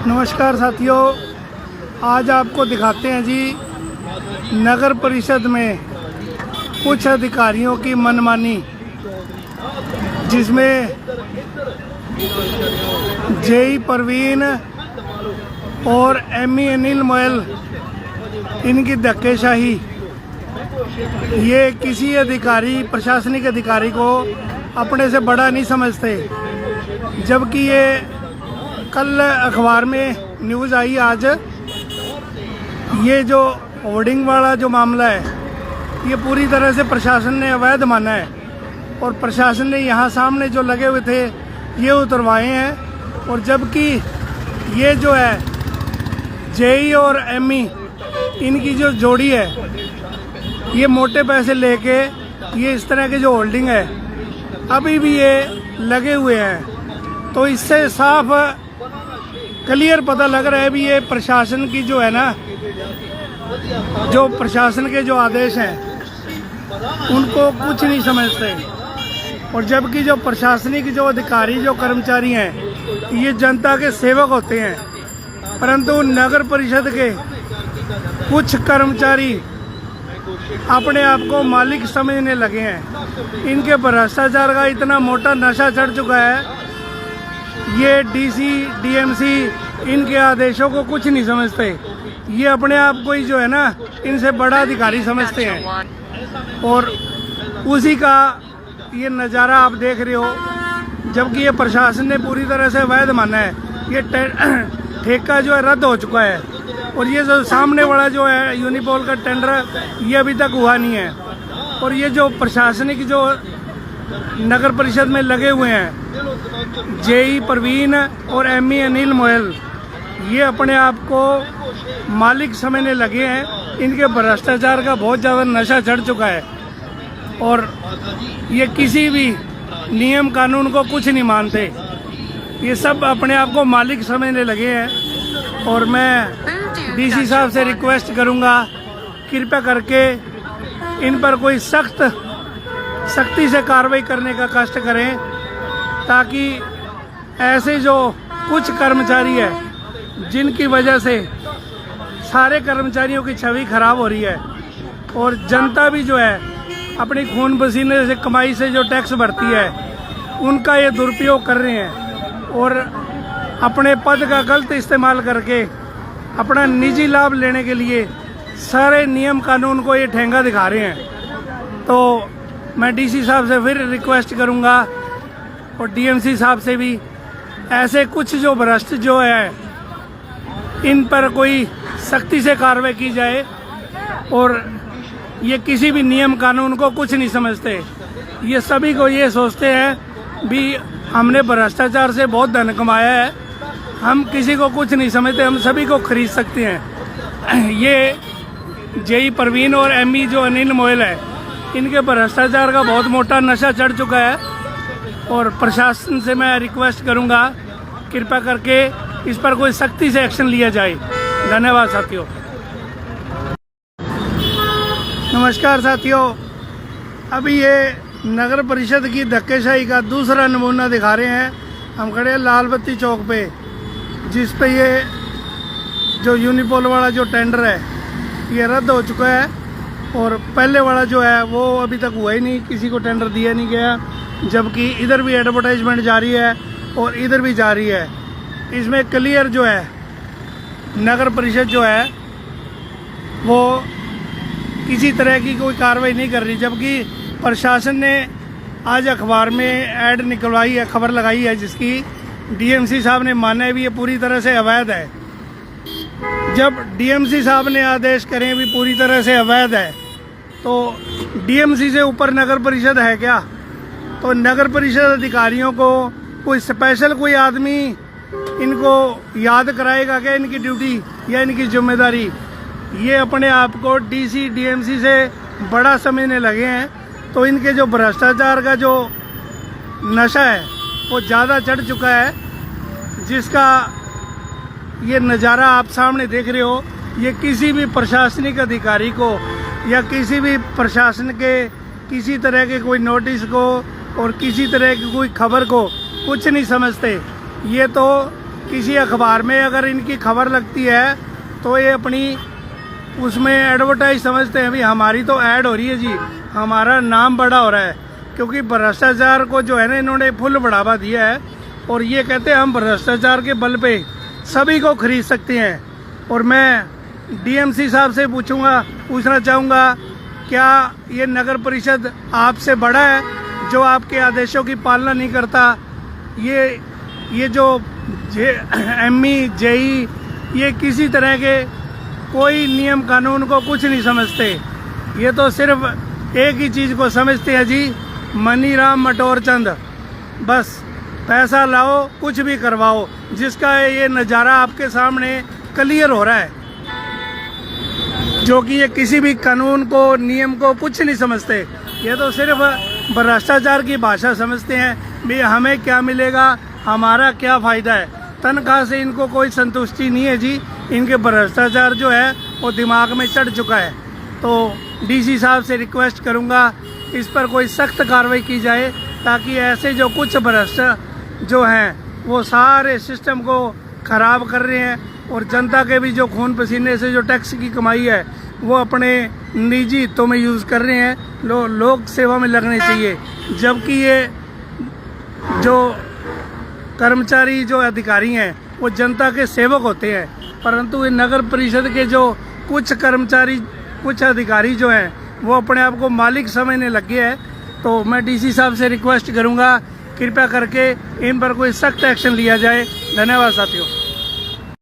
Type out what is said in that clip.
नमस्कार साथियों, आज आपको दिखाते हैं जी नगर परिषद में कुछ अधिकारियों की मनमानी, जिसमें जेई परवीन और एमई अनिल मोयल इनकी धक्केशाही। ये किसी अधिकारी, प्रशासनिक अधिकारी को अपने से बड़ा नहीं समझते, जबकि ये कल अखबार में न्यूज़ आई आज, ये जो होर्डिंग वाला जो मामला है ये पूरी तरह से प्रशासन ने अवैध माना है और प्रशासन ने यहाँ सामने जो लगे हुए थे ये उतरवाए हैं। और जबकि ये जो है जेई और एमई इनकी जो जोड़ी है ये मोटे पैसे लेके ये इस तरह के जो होल्डिंग है अभी भी ये लगे हुए हैं। तो इससे साफ क्लियर पता लग रहा है भी ये प्रशासन की जो है ना, जो प्रशासन के जो आदेश हैं उनको कुछ नहीं समझते। और जबकि जो प्रशासनिक जो अधिकारी, जो कर्मचारी हैं ये जनता के सेवक होते हैं, परंतु नगर परिषद के कुछ कर्मचारी अपने आप को मालिक समझने लगे हैं। इनके भ्रष्टाचार का इतना मोटा नशा चढ़ चुका है, ये डीसी डीएमसी इनके आदेशों को कुछ नहीं समझते। ये अपने आप को ही जो है ना इनसे बड़ा अधिकारी समझते हैं और उसी का ये नज़ारा आप देख रहे हो। जबकि ये प्रशासन ने पूरी तरह से अवैध माना है। ये ठेका जो है रद्द हो चुका है और ये जो सामने वाला जो है यूनिपोल का टेंडर ये अभी तक हुआ नहीं है। और ये जो प्रशासनिक जो नगर परिषद में लगे हुए हैं जेई परवीन और एमई अनिल मोयल, ये अपने आप को मालिक समझने लगे हैं। इनके भ्रष्टाचार का बहुत ज़्यादा नशा चढ़ चुका है और ये किसी भी नियम कानून को कुछ नहीं मानते। ये सब अपने आप को मालिक समझने लगे हैं। और मैं डीसी साहब से रिक्वेस्ट करूंगा, कृपया करके इन पर कोई सख्ती से कार्रवाई करने का कष्ट करें, ताकि ऐसे जो कुछ कर्मचारी है जिनकी वजह से सारे कर्मचारियों की छवि खराब हो रही है और जनता भी जो है अपनी खून पसीने से कमाई से जो टैक्स भरती है उनका ये दुरुपयोग कर रहे हैं और अपने पद का गलत इस्तेमाल करके अपना निजी लाभ लेने के लिए सारे नियम कानून को ये ठेंगा दिखा रहे हैं। तो मैं डीसी साहब से फिर रिक्वेस्ट करूंगा और डीएमसी साहब से भी, ऐसे कुछ जो भ्रष्ट जो है इन पर कोई सख्ती से कार्रवाई की जाए। और ये किसी भी नियम कानून को कुछ नहीं समझते। ये सभी को ये सोचते हैं भी हमने भ्रष्टाचार से बहुत धन कमाया है, हम किसी को कुछ नहीं समझते, हम सभी को खरीद सकते हैं। ये जेई परवीन और एमई जो अनिल मोयल है इनके भ्रष्टाचार का बहुत मोटा नशा चढ़ चुका है और प्रशासन से मैं रिक्वेस्ट करूंगा कृपया करके इस पर कोई सख्ती से एक्शन लिया जाए। धन्यवाद साथियों। नमस्कार साथियों, अभी ये नगर परिषद की धक्केशाही का दूसरा नमूना दिखा रहे हैं। हम खड़े हैं लाल बत्ती चौक पे, जिस पे ये जो यूनिपोल वाला जो टेंडर है ये रद्द हो चुका है और पहले वाला जो है वो अभी तक हुआ ही नहीं, किसी को टेंडर दिया नहीं गया। जबकि इधर भी एडवर्टाइजमेंट जारी है और इधर भी जारी है। इसमें क्लियर जो है नगर परिषद जो है वो किसी तरह की कोई कार्रवाई नहीं कर रही, जबकि प्रशासन ने आज अखबार में ऐड निकलवाई है, खबर लगाई है, जिसकी डीएमसी साहब ने माना है भी ये पूरी तरह से अवैध है। जब डीएमसी साहब ने आदेश करें भी पूरी तरह से अवैध है, तो डीएमसी से ऊपर नगर परिषद है क्या? तो नगर परिषद अधिकारियों को कोई स्पेशल कोई आदमी इनको याद कराएगा क्या इनकी ड्यूटी या इनकी जिम्मेदारी? ये अपने आप को डीसी डीएमसी से बड़ा समझने लगे हैं। तो इनके जो भ्रष्टाचार का जो नशा है वो ज़्यादा चढ़ चुका है, जिसका ये नज़ारा आप सामने देख रहे हो। ये किसी भी प्रशासनिक अधिकारी को या किसी भी प्रशासन के किसी तरह के कोई नोटिस को और किसी तरह की कोई खबर को कुछ नहीं समझते। ये तो किसी अखबार में अगर इनकी खबर लगती है तो ये अपनी उसमें एडवर्टाइज समझते हैं, भी हमारी तो ऐड हो रही है जी, हमारा नाम बड़ा हो रहा है। क्योंकि भ्रष्टाचार को जो है ना इन्होंने फुल बढ़ावा दिया है और ये कहते हैं हम भ्रष्टाचार के बल पे सभी को खरीद सकते हैं। और मैं डीएमसी साहब से पूछना चाहूँगा, क्या ये नगर परिषद आपसे बड़ा है जो आपके आदेशों की पालना नहीं करता? ये जो एमई जेई ये किसी तरह के कोई नियम कानून को कुछ नहीं समझते। ये तो सिर्फ एक ही चीज़ को समझते हैं जी, मनी राम मटोर चंद, बस पैसा लाओ कुछ भी करवाओ, जिसका ये नज़ारा आपके सामने क्लियर हो रहा है। जो कि ये किसी भी कानून को नियम को कुछ नहीं समझते, ये तो सिर्फ भ्रष्टाचार की भाषा समझते हैं। भी हमें क्या मिलेगा, हमारा क्या फ़ायदा है, तनख्वाह से इनको कोई संतुष्टि नहीं है जी। इनके भ्रष्टाचार जो है वो दिमाग में चढ़ चुका है। तो डीसी साहब से रिक्वेस्ट करूंगा इस पर कोई सख्त कार्रवाई की जाए, ताकि ऐसे जो कुछ भ्रष्ट जो हैं वो सारे सिस्टम को ख़राब कर रहे हैं और जनता के भी जो खून पसीने से जो टैक्स की कमाई है वो अपने निजी हितों में यूज़ कर रहे हैं। लोक सेवा में लगने चाहिए, जबकि ये जो कर्मचारी जो अधिकारी हैं वो जनता के सेवक होते हैं। परंतु ये नगर परिषद के जो कुछ कर्मचारी कुछ अधिकारी जो हैं वो अपने आप को मालिक समझने लग गए हैं। तो मैं डीसी साहब से रिक्वेस्ट करूंगा कृपया करके इन पर कोई सख्त एक्शन लिया जाए। धन्यवाद साथियों।